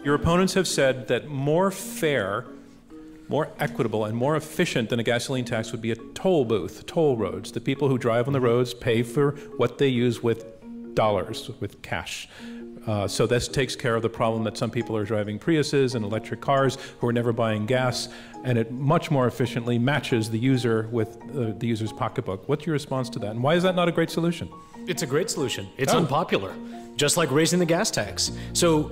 Your opponents have said that more fair, more equitable, and more efficient than a gasoline tax would be a toll booth, toll roads. The people who drive on the roads pay for what they use with dollars, with cash. So this takes care of the problem that some people are driving Priuses and electric cars who are never buying gas, and it much more efficiently matches the user with the user's pocketbook. What's your response to that, and why is that not a great solution? It's a great solution. It's unpopular, just like raising the gas tax. So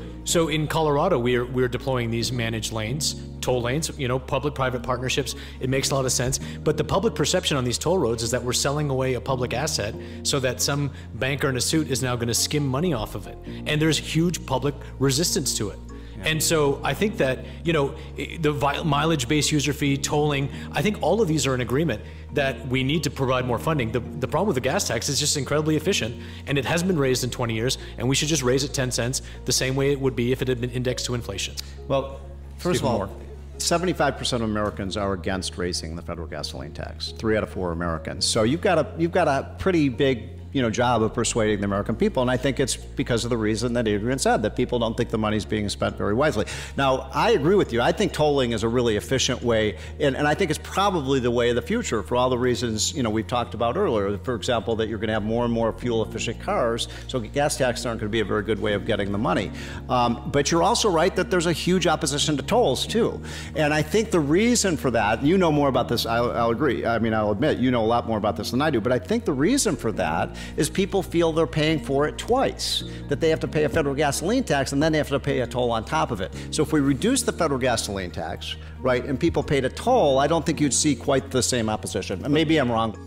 in Colorado, we're deploying these managed lanes, toll lanes, you know, public-private partnerships. It makes a lot of sense. But the public perception on these toll roads is that we're selling away a public asset so that some banker in a suit is now going to skim money off of it. And there's huge public resistance to it. And so I think that, you know, the mileage-based user fee, tolling, I think all of these are in agreement that we need to provide more funding. The problem with the gas tax is just incredibly efficient, and it hasn't been raised in 20 years, and we should just raise it 10 cents the same way it would be if it had been indexed to inflation. Well, first of all, 75% of Americans are against raising the federal gasoline tax. 3 out of 4 Americans. So you've got a pretty big, you know, job of persuading the American people, and I think it's because of the reason that Adrian said, that people don't think the money's being spent very wisely. Now, I agree with you. I think tolling is a really efficient way, and I think it's probably the way of the future for all the reasons, you know, we've talked about earlier. For example, that you're going to have more and more fuel-efficient cars, so gas taxes aren't going to be a very good way of getting the money. But you're also right that there's a huge opposition to tolls, too. And I think the reason for that, you know more about this, I'll agree. I mean, I'll admit, you know a lot more about this than I do, but I think the reason for that is people feel they're paying for it twice, that they have to pay a federal gasoline tax and then they have to pay a toll on top of it. So if we reduce the federal gasoline tax, right, and people paid a toll, I don't think you'd see quite the same opposition. Maybe I'm wrong.